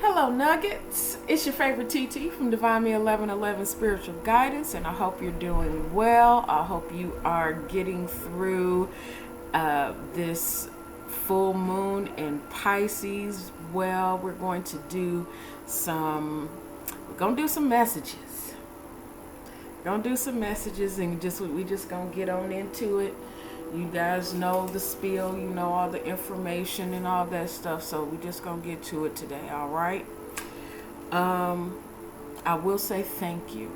Hello, Nuggets. It's your favorite TT from Divine Me 1111 Spiritual Guidance, and I hope you're doing well. I hope you are getting through this full moon in Pisces. Well, we're going to do some messages. And we just gonna get on into it. You guys know the spiel, you know all the information and all that stuff, so we just gonna get to it today, all right? I will say thank you.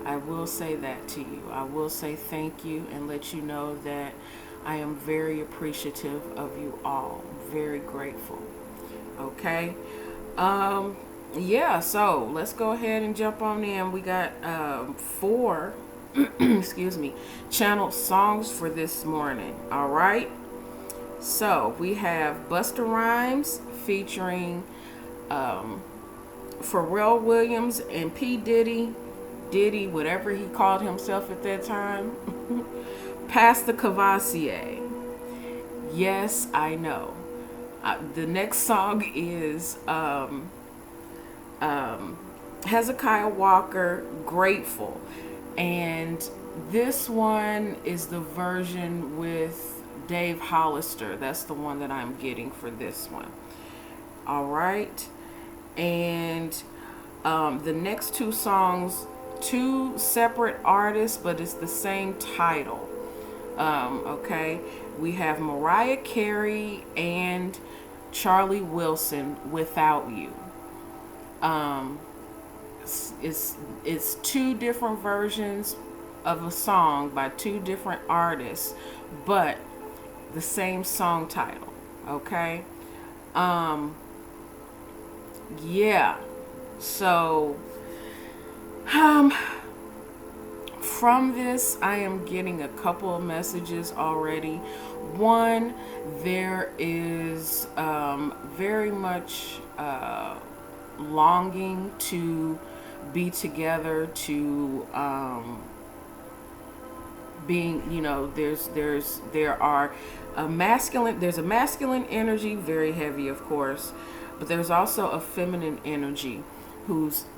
I will say that to you. I will say thank you and let you know that I am very appreciative of you all. Very grateful. Okay? Yeah, so let's go ahead and jump on in. We got 4 excuse me, channeled songs for this morning. All right. So we have Busta Rhymes featuring Pharrell Williams and P. Diddy, whatever he called himself at that time. Pastor Courvoisier. Yes, I know. The next song is Hezekiah Walker, Grateful. And this one is the version with Dave Hollister. That's the one that I'm getting for this one. All right. And the next 2 songs, 2 separate artists, but it's the same title. Okay. We have Mariah, Carey, and Charlie Wilson, Without You. It's 2 different versions of a song by 2 different artists, but the same song title. Okay. Yeah. So from this I am getting a couple of messages already. One, there is very much longing to be together, to being, there's a masculine energy, very heavy, of course, but there's also a feminine energy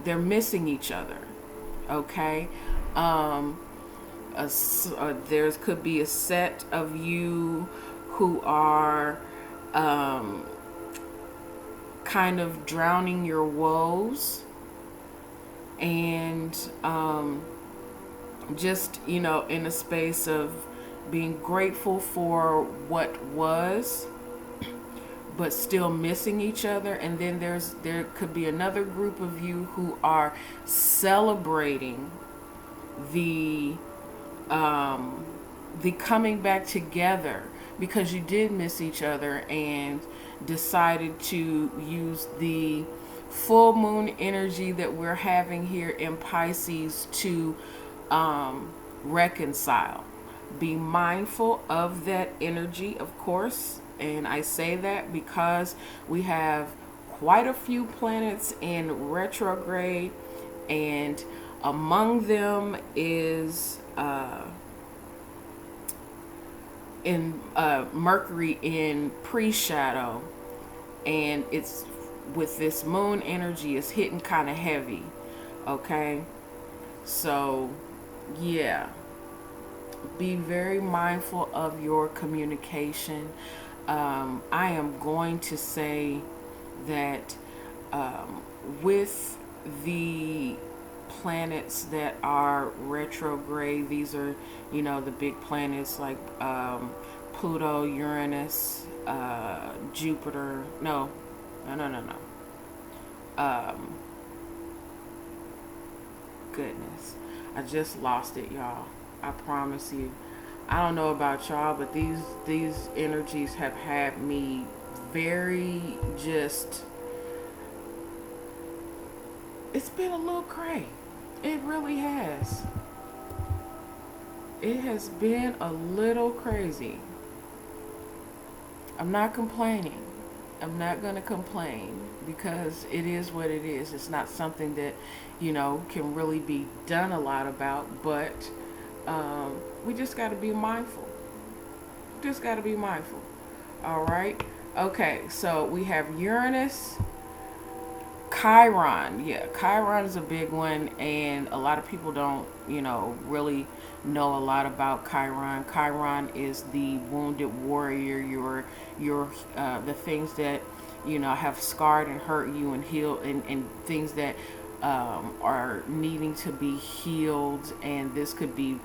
they're missing each other. Okay. There could be a set of you who are kind of drowning your woes, and just in a space of being grateful for what was, but still missing each other. And then there could be another group of you who are celebrating the coming back together because you did miss each other, and decided to use the full moon energy that we're having here in Pisces to reconcile. Be mindful of that energy, of course, and I say that because we have quite a few planets in retrograde, and among them is Mercury in pre-shadow, and it's with this moon energy is hitting kind of heavy. Okay, so yeah, be very mindful of your communication. I am going to say that with the planets that are retrograde, these are the big planets like Pluto, Uranus, Jupiter. No. Goodness, I just lost it, y'all. I promise you. I don't know about y'all, but these energies have had me very just. It's been a little cray. It really has. It has been a little crazy. I'm not complaining. I'm not going to complain because it is what it is. It's not something that, can really be done a lot about, but we just got to be mindful. All right. Okay, so we have Uranus, Chiron. Yeah, Chiron is a big one, and a lot of people don't, really know a lot about Chiron. Chiron is the wounded warrior. Your the things that have scarred and hurt you and healed, and things that are needing to be healed. And this could be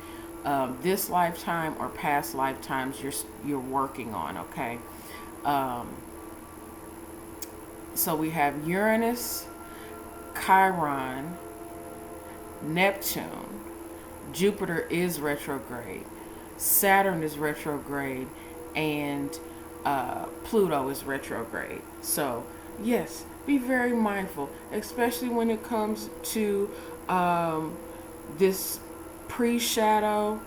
this lifetime or past lifetimes you're working on. Okay. Um, so we have Uranus, Chiron, Neptune, Jupiter is retrograde, Saturn is retrograde, and Pluto is retrograde. So, yes, be very mindful, especially when it comes to this pre shadow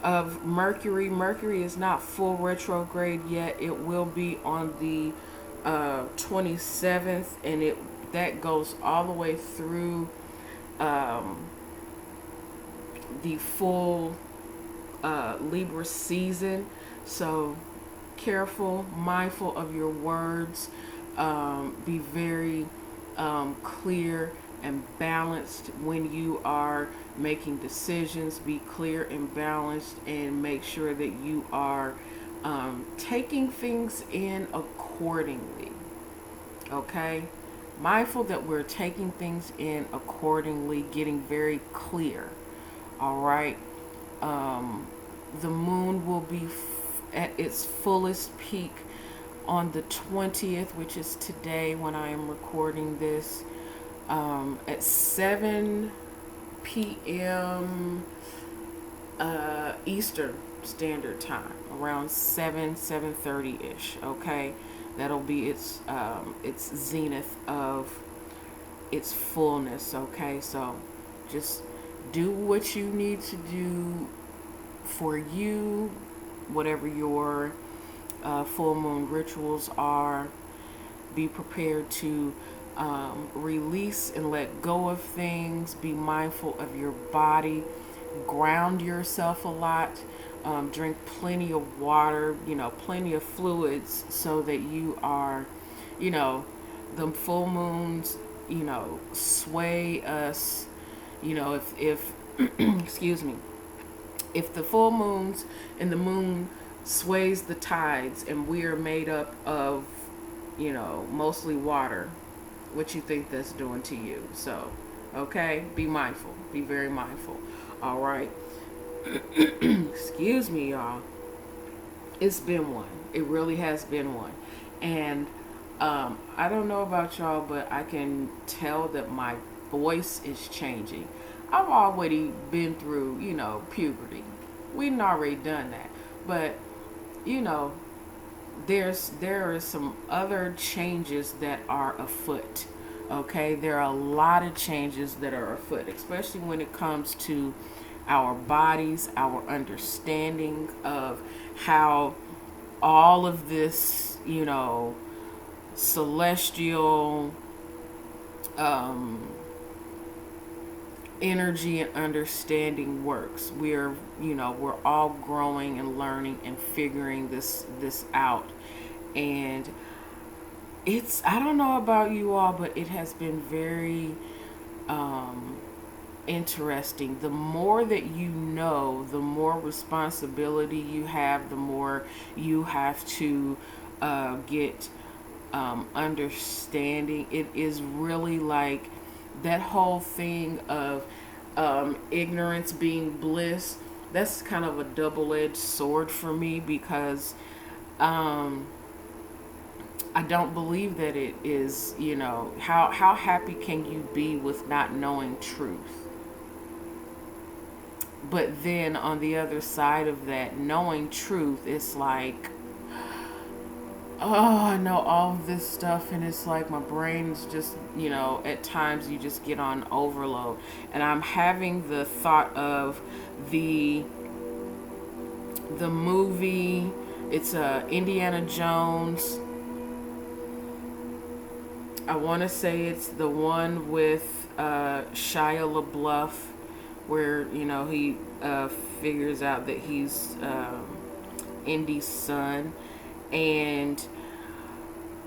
of Mercury. Mercury is not full retrograde yet. It will be on the 27th, and that goes all the way through the full Libra season. So careful, mindful of your words. Be very clear and balanced when you are making decisions. Be clear and balanced, and make sure that you are taking things in accordingly. Okay? Mindful that we're taking things in accordingly, getting very clear. All right? The moon will be at its fullest peak on the 20th, which is today when I am recording this, at 7 p.m. Eastern Standard Time, around 7:30 ish. Okay, that'll be its zenith of its fullness. Okay, so just do what you need to do for you, whatever your full moon rituals are. Be prepared to release and let go of things. Be mindful of your body. Ground yourself a lot. Drink plenty of water, plenty of fluids, so that you are, the full moons, sway us. If excuse me, if the full moons and the moon sways the tides, and we are made up of, mostly water, what you think that's doing to you? So, okay, be mindful. Be very mindful. All right. Excuse me, y'all. It's been one. It really has been one. And I don't know about y'all, but I can tell that my voice is changing. I've already been through, puberty. We've already done that. But, there are some other changes that are afoot. Okay, there are a lot of changes that are afoot, especially when it comes to our bodies, our understanding of how all of this, celestial energy and understanding works. We're all growing and learning and figuring this out. And I don't know about you all, but it has been very interesting. The more that you know, the more responsibility you have, the more you have to get understanding. It is really like that whole thing of ignorance being bliss. That's kind of a double-edged sword for me, because I don't believe that it is, how happy can you be with not knowing truth? But then on the other side of that, knowing truth, it's like, oh, I know all of this stuff, and it's like my brain's just, at times you just get on overload. And I'm having the thought of the movie, it's Indiana Jones. I want to say it's the one with Shia LaBeouf, where he figures out that he's Indy's son. And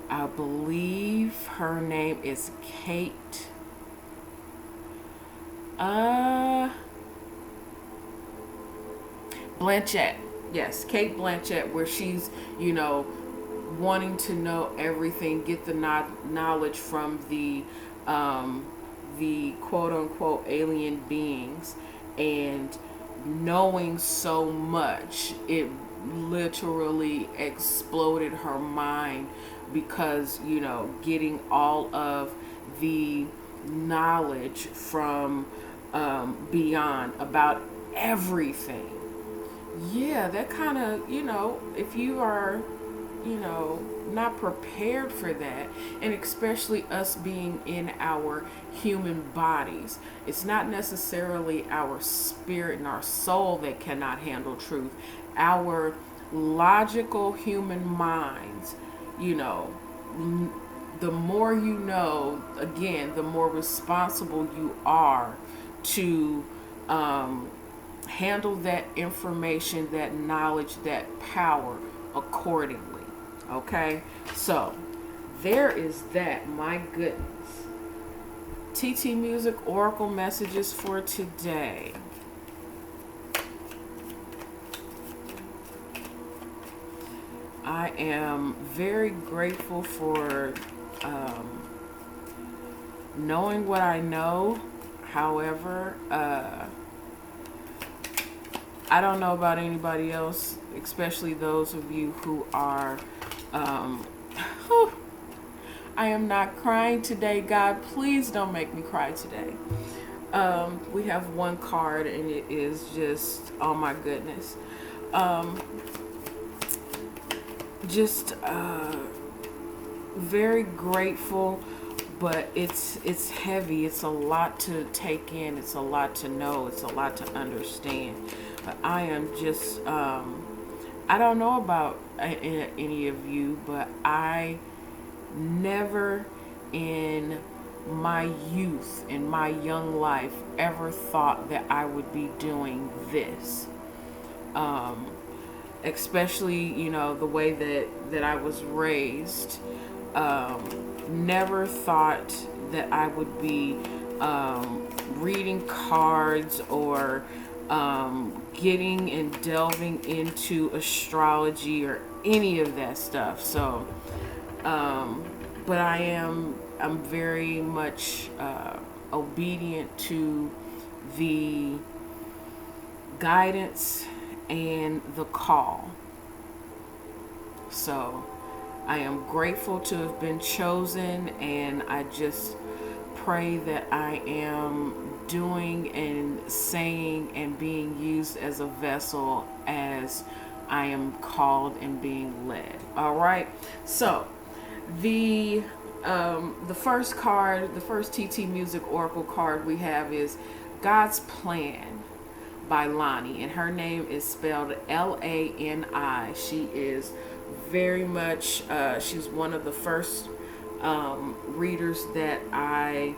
I believe her name is Kate. Blanchett. Yes, Kate Blanchett, where she's, wanting to know everything, get the knowledge from the quote unquote alien beings, and knowing so much, it literally exploded her mind because, getting all of the knowledge from beyond about everything. Yeah, that kind of, if you are, not prepared for that, and especially us being in our human bodies, it's not necessarily our spirit and our soul that cannot handle truth. Our logical human minds, the more you know, again, the more responsible you are to handle that information, that knowledge, that power accordingly. Okay? So, there is that. My goodness. TT Music Oracle messages for today. I am very grateful for knowing what I know. However, I don't know about anybody else, especially those of you who are, I am not crying today. God, please don't make me cry today. We have one card and it is just, oh my goodness. Very grateful, but it's heavy. It's a lot to take in. It's a lot to know. It's a lot to understand. But I am just, I don't know about any of you, but I never in my youth, in my young life, ever thought that I would be doing this. Especially, the way that I was raised. Never thought that I would be reading cards or getting and delving into astrology or any of that stuff. So, but I'm very much obedient to the guidance and the call. So I am grateful to have been chosen, and I just pray that I am doing and saying and being used as a vessel as I am called and being led. All right. So the first card, the first TT Music Oracle card we have is God's Plan by Lani, and her name is spelled Lani. She is very much, she's one of the first readers that I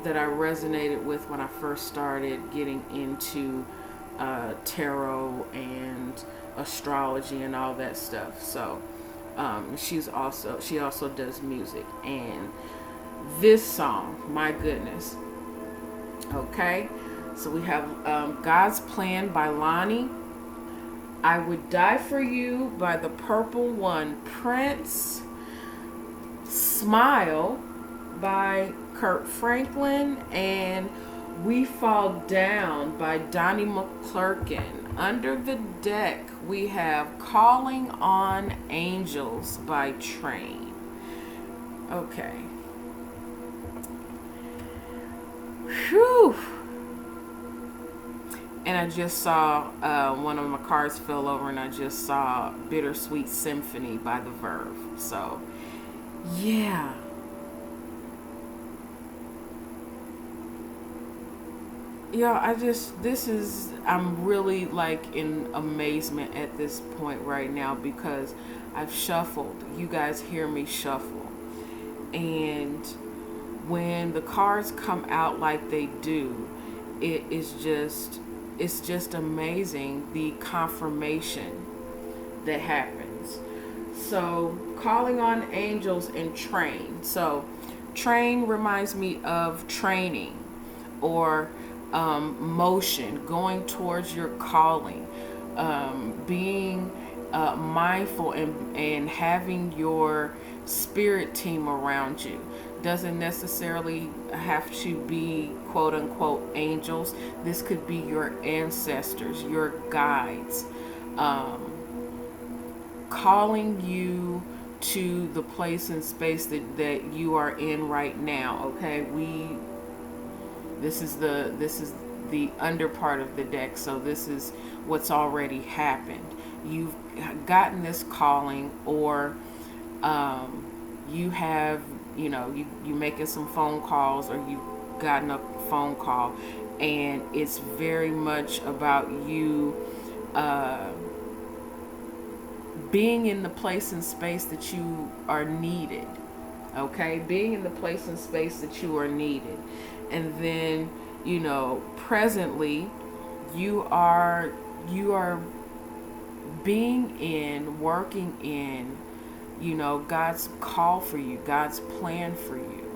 resonated with when I first started getting into tarot and astrology and all that stuff. So she also does music, and this song, my goodness. Okay, so we have God's Plan by Lani. I Would Die For You by the Purple One Prince. Smile by Kurt Franklin, and We Fall Down by Donnie McClurkin. Under the deck, we have Calling on Angels by Train. Okay. Whew. And I just saw one of my cards fell over, and I just saw Bittersweet Symphony by The Verve. So, yeah. Yeah, I'm really like in amazement at this point right now, because I've shuffled. You guys hear me shuffle. And when the cards come out like they do, it's just amazing, the confirmation that happens. So calling on angels and train. So train reminds me of training or motion, going towards your calling, being mindful and having your spirit team around you. Doesn't necessarily have to be quote unquote angels. This could be your ancestors, your guides, calling you to the place and space that you are in right now. Okay, this is the under part of the deck, so this is what's already happened. You've gotten this calling, or you have, you making some phone calls, or you've gotten a phone call, and it's very much about you being in the place and space that you are needed. Okay, being in the place and space that you are needed. And then, presently you are being in, working in, God's call for you, God's plan for you.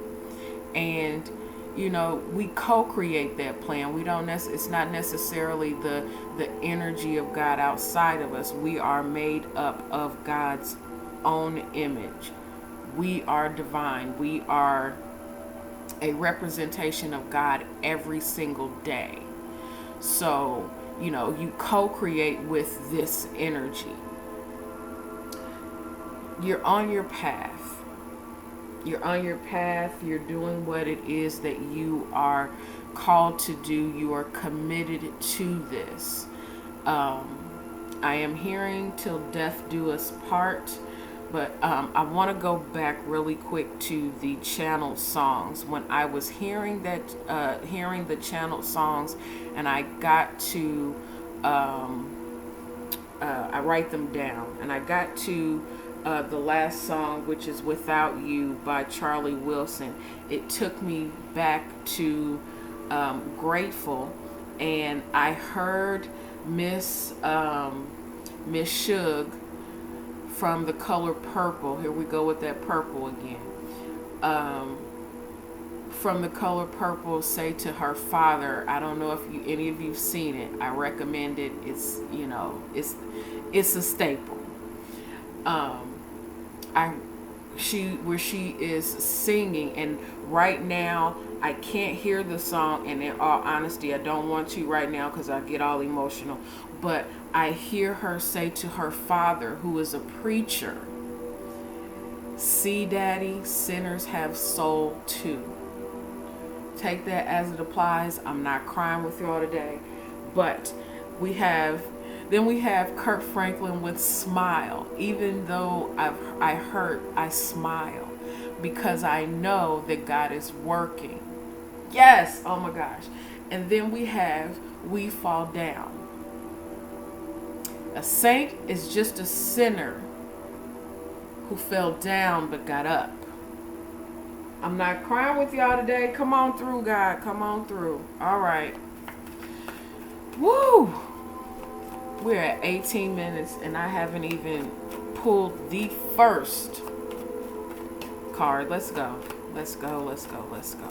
And we co-create that plan. We don't it's not necessarily the energy of God outside of us. We are made up of God's own image. We are divine. We are a representation of God every single day. So, you co-create with this energy. You're on your path. You're on your path. You're doing what it is that you are called to do. You are committed to this. I am hearing till death do us part. But I want to go back really quick to the channeled songs. When I was hearing the channeled songs, and I got to, I write them down, and I got to the last song, which is "Without You" by Charlie Wilson. It took me back to Grateful, and I heard Miss Suge from The Color Purple. Here we go with that purple again. From The Color Purple, say to her father. I don't know if any of you've seen it. I recommend it. It's it's a staple. Where she is singing, and right now I can't hear the song, and in all honesty I don't want to right now because I get all emotional, but I hear her say to her father, who is a preacher, "See, Daddy, sinners have soul too." Take that as it applies. I'm not crying with y'all today, but we have Kirk Franklin with "Smile." Even though I hurt, I smile because I know that God is working. Yes, oh my gosh. And then we have "We Fall Down." A saint is just a sinner who fell down but got up. I'm not crying with y'all today. Come on through, God. Come on through. All right. Woo! We're at 18 minutes and I haven't even pulled the first card. Let's go. Let's go. Let's go. Let's go.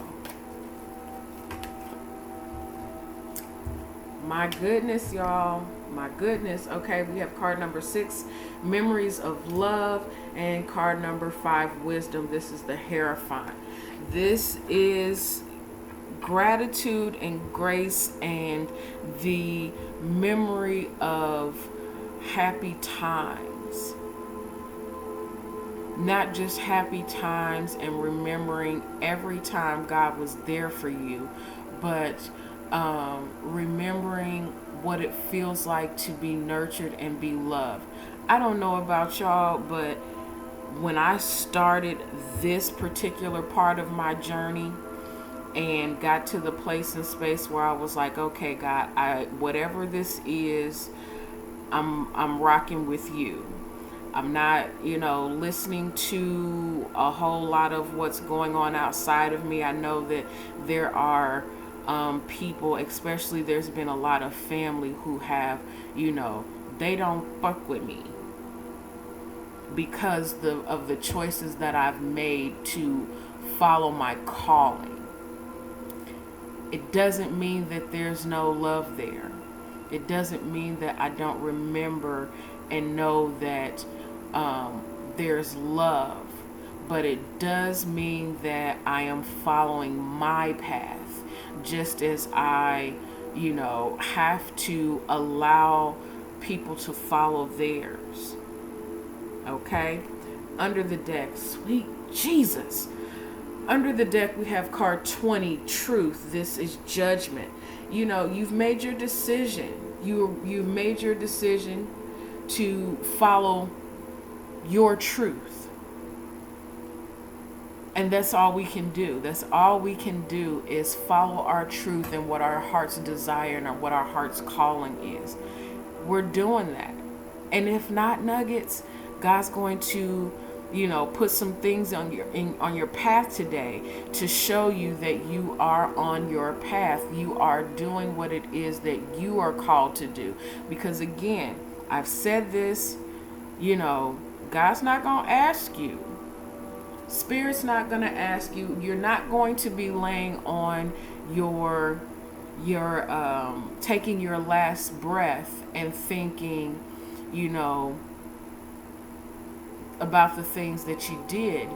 My goodness, y'all. My goodness. Okay, we have card number 6, Memories of Love, and card number 5, Wisdom. This is the Hierophant. This is gratitude and grace and the memory of happy times. Not just happy times and remembering every time God was there for you, but remembering what it feels like to be nurtured and be loved. I don't know about y'all, but when I started this particular part of my journey and got to the place and space where I was like, okay, God, whatever this is, I'm rocking with you. I'm not, listening to a whole lot of what's going on outside of me. I know that there are people, especially there's been a lot of family who have, they don't fuck with me. because of the choices that I've made to follow my calling. It doesn't mean that there's no love there. It doesn't mean that I don't remember and know that there's love. But it does mean that I am following my path, just as I, have to allow people to follow theirs. Okay? Under the deck, sweet Jesus. Under the deck, we have card 20, Truth. This is judgment. You've made your decision. You've made your decision to follow your truth. And that's all we can do. That's all we can do is follow our truth and what our heart's desire and what our heart's calling is. We're doing that. And if not, nuggets, God's going to, put some things on your path today to show you that you are on your path. You are doing what it is that you are called to do. Because again, I've said this, God's not going to ask you. Spirit's not going to ask you. You're not going to be laying on your taking your last breath and thinking, about the things that you did.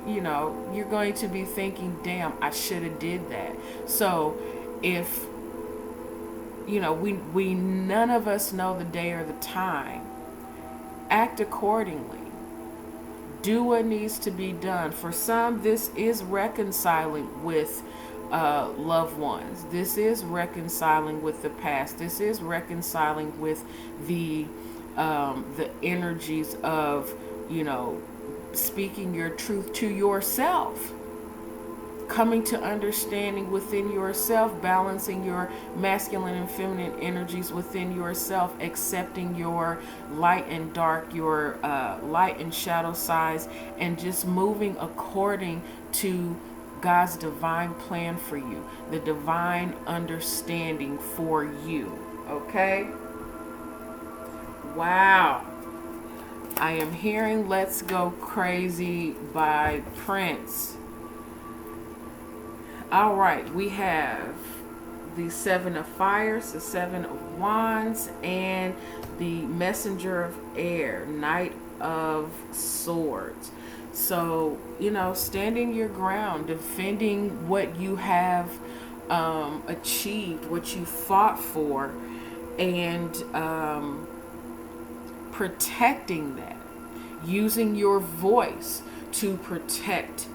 You're going to be thinking, damn, I should have did that. So if, we none of us know the day or the time, act accordingly. Do what needs to be done. For some, this is reconciling with loved ones. This is reconciling with the past. This is reconciling with the energies of, speaking your truth to yourself. Coming to understanding within yourself, balancing your masculine and feminine energies within yourself, accepting your light and dark, your light and shadow sides, and just moving according to God's divine plan for you, the divine understanding for you. Okay? Wow. I am hearing Let's Go Crazy by Prince. All right, we have the Seven of Fires, the Seven of Wands, and the Messenger of Air, Knight of Swords. So, standing your ground, defending what you have achieved, what you fought for, and protecting that, using your voice to protect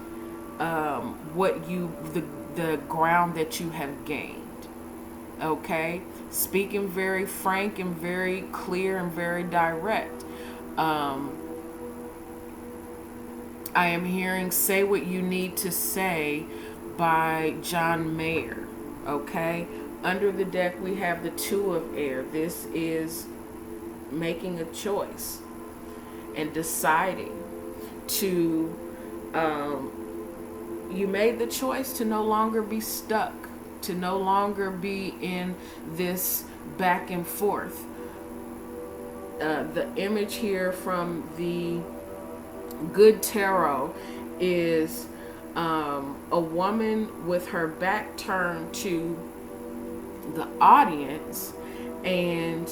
the ground that you have gained. Okay, speaking very frank and very clear and very direct. I am hearing Say What You Need to Say by John Mayer. Okay, under the deck we have the Two of Air. This is making a choice and deciding to you made the choice to no longer be stuck, to no longer be in this back and forth. The image here from the Good Tarot is a woman with her back turned to the audience, and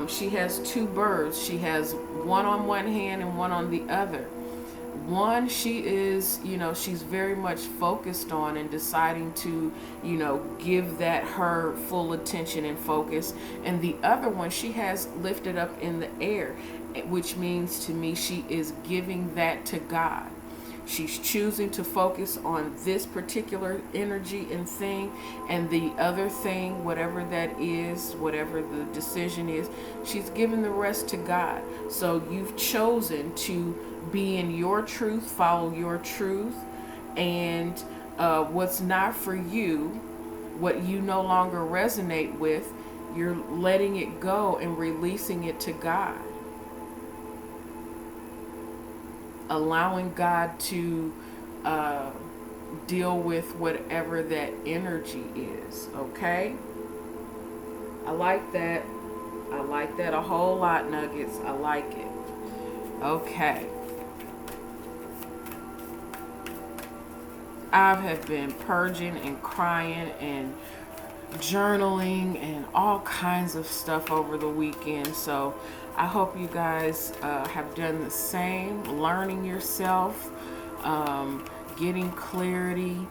she has two birds. She has one on one hand and one on the other. One, she is, she's very much focused on and deciding to, give that her full attention and focus. And the other one, she has lifted up in the air, which means to me she is giving that to God. She's choosing to focus on this particular energy and thing, and the other thing, whatever that is, whatever the decision is, she's giving the rest to God. So you've chosen to be in your truth, follow your truth, and what's not for you, what you no longer resonate with, you're letting it go and releasing it to God. Allowing God to deal with whatever that energy is. Okay? I like that. I like that a whole lot, Nuggets. I like it. Okay. I have been purging and crying and journaling and all kinds of stuff over the weekend. So I hope you guys have done the same, learning yourself, getting clarity,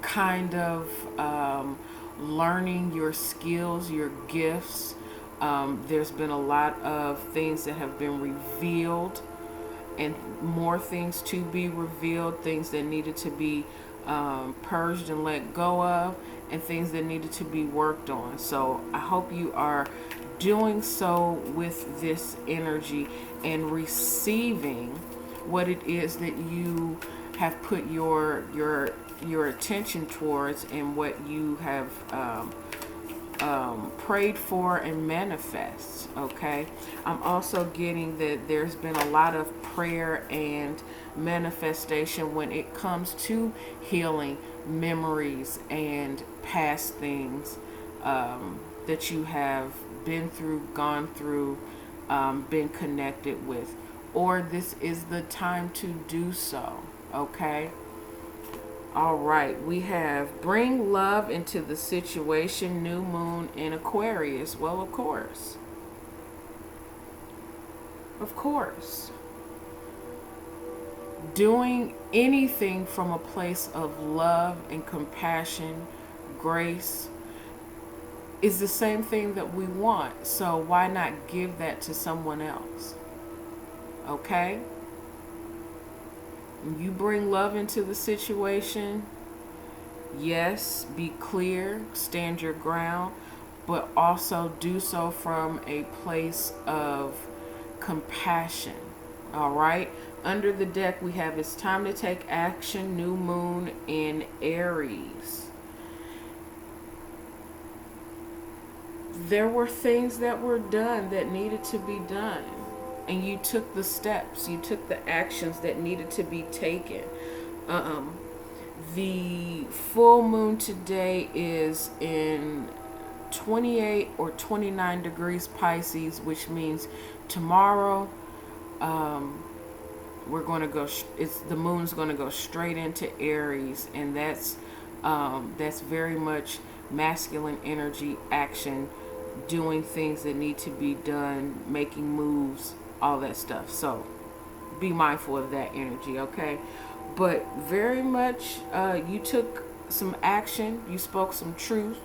kind of learning your skills, your gifts. There's been a lot of things that have been revealed and more things to be revealed, things that needed to be purged and let go of, and things that needed to be worked on. So I hope you are doing so with this energy and receiving what it is that you have put your attention towards and what you have prayed for and manifest. Okay, I'm also getting that there's been a lot of prayer and manifestation when it comes to healing memories and past things that you have been through, gone through, been connected with, or this is the time to do so. Okay. All right, we have bring love into the situation, new moon in Aquarius. Well, of course. Of course. Doing anything from a place of love and compassion, grace, is the same thing that we want. So why not give that to someone else? Okay? You bring love into the situation. Yes, be clear, stand your ground, but also do so from a place of compassion. All right. Under the deck, we have it's time to take action, new moon in Aries. There were things that were done that needed to be done. And you took the steps, you took the actions that needed to be taken. The full moon today is in 28 or 29 degrees Pisces, which means tomorrow we're going to go. The moon's going to go straight into Aries, and that's very much masculine energy, action, doing things that need to be done, making moves, all that stuff. So be mindful of that energy, okay? But very much you took some action, you spoke some truth,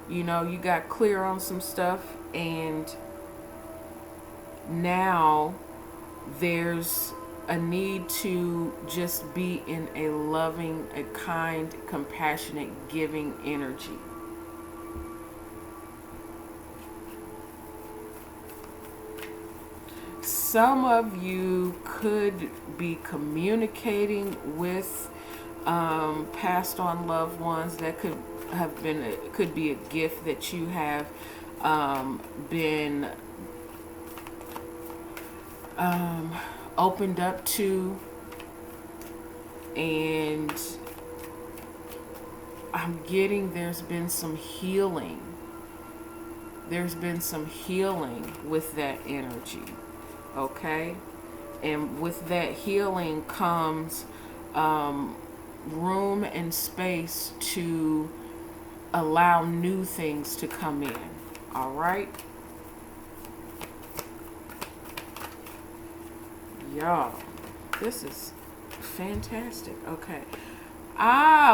you know, you got clear on some stuff, and now there's a need to just be in a loving, a kind, compassionate, giving energy. Some of you could be communicating with passed on loved ones. That could have been could be a gift that you have been opened up to, and I'm getting there's been some healing. There's been some healing with that energy. Okay, and with that healing comes room and space to allow new things to come in. All right, y'all, this is fantastic. Okay,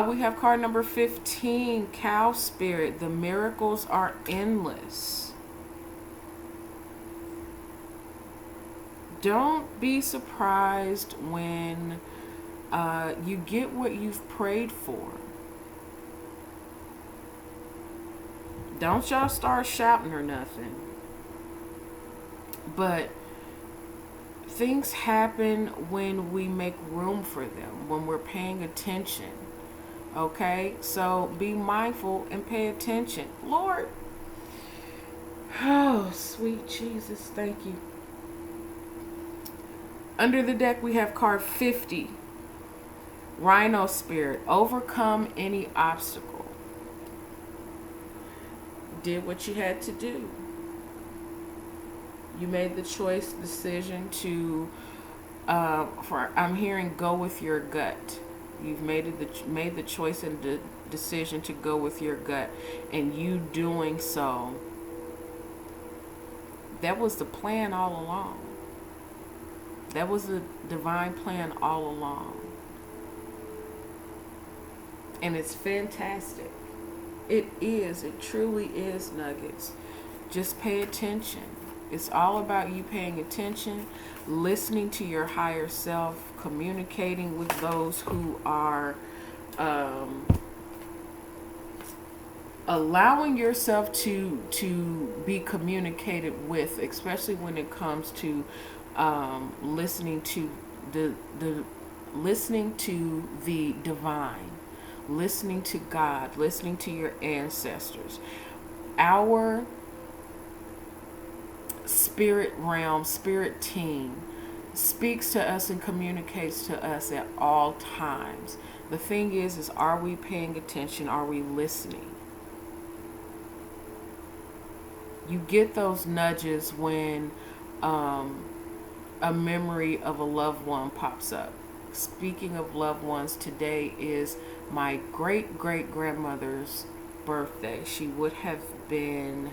we have card number 15, Cow Spirit. The miracles are endless. Don't be surprised when you get what you've prayed for. Don't y'all start shouting or nothing. But things happen when we make room for them, when we're paying attention. Okay? So be mindful and pay attention. Lord. Oh, sweet Jesus. Thank you. Under the deck, we have card 50, Rhino Spirit. Overcome any obstacle. Did what you had to do. You made the decision to, I'm hearing go with your gut. You've made the choice and the decision to go with your gut, and you doing so, that was the plan all along. That was the divine plan all along. And it's fantastic. It is. It truly is, Nuggets. Just pay attention. It's all about you paying attention, listening to your higher self, communicating with those who are allowing yourself to be communicated with, especially when it comes to listening to the divine, listening to God, listening to your ancestors. Our spirit realm, spirit team speaks to us and communicates to us at all times. The thing is are we paying attention? Are we listening? You get those nudges when a memory of a loved one pops up. Speaking of loved ones, today is my great-great-grandmother's birthday. She would have been,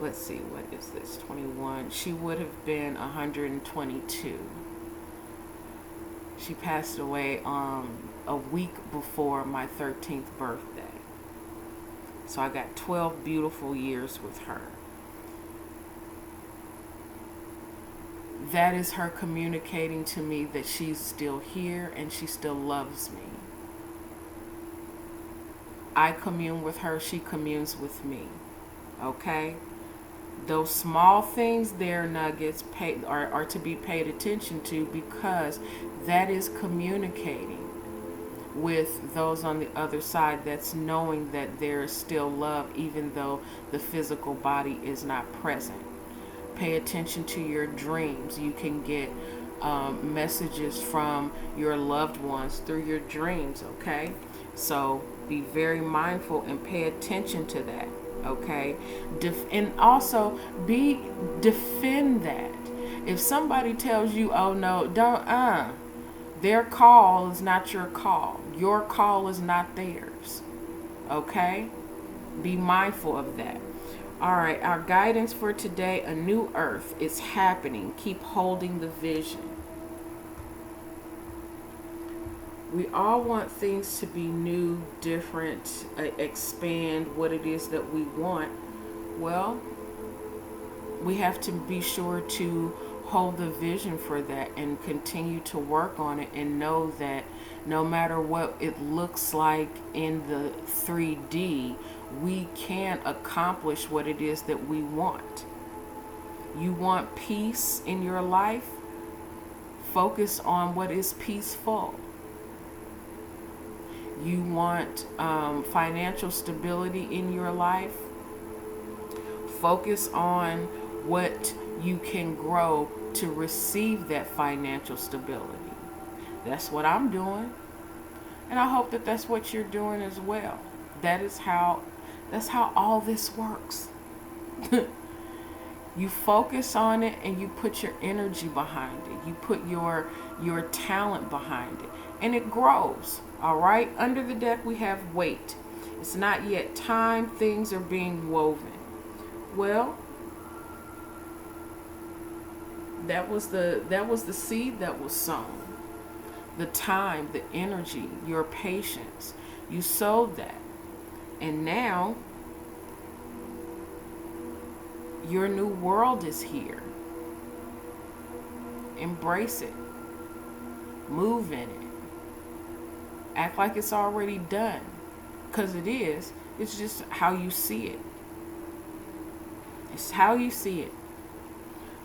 let's see, what is this, 21? She would have been 122. She passed away a week before my 13th birthday. So I got 12 beautiful years with her. That is her communicating to me that she's still here and she still loves me. I commune with her, she communes with me. Okay? Those small things there, Nuggets, are to be paid attention to, because that is communicating with those on the other side. That's knowing that there is still love even though the physical body is not present. Pay attention to your dreams. You can get messages from your loved ones through your dreams, okay? So be very mindful and pay attention to that, okay? And also defend that. If somebody tells you, oh no, don't, their call is not your call. Your call is not theirs. Okay? Be mindful of that. All right, our guidance for today, a new earth is happening. Keep holding the vision. We all want things to be new, different, expand what it is that we want. Well, we have to be sure to hold the vision for that and continue to work on it, and know that no matter what it looks like in the 3D, we can accomplish what it is that we want. You want peace in your life? Focus on what is peaceful. You want financial stability in your life? Focus on what you can grow to receive that financial stability. That's what I'm doing. And I hope that that's what you're doing as well. That's how all this works. You focus on it and you put your energy behind it. You put your talent behind it. And it grows. All right? Under the deck we have weight. It's not yet time. Things are being woven. Well, that was the seed that was sown. The time, the energy, your patience. You sowed that. And now your new world is here. Embrace it. Move in it. Act like it's already done. Because it is. It's just how you see it. It's how you see it.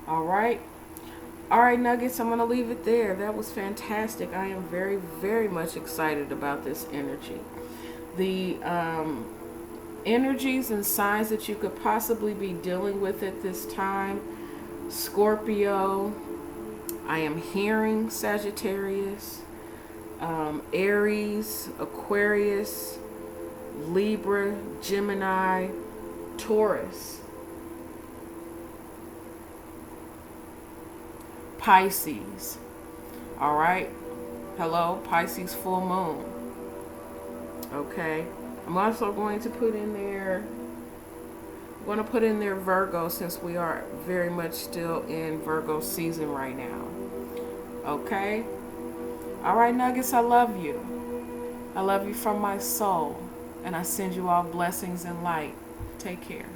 All right. All right, Nuggets, I'm going to leave it there. That was fantastic. I am very, very much excited about this energy. The energies and signs that you could possibly be dealing with at this time: Scorpio, I am hearing Sagittarius, Aries, Aquarius, Libra, Gemini, Taurus. Pisces. All right. Hello, Pisces full moon. Okay. I'm also going to put in there, Virgo, since we are very much still in Virgo season right now. Okay. All right, Nuggets, I love you. I love you from my soul. And I send you all blessings and light. Take care.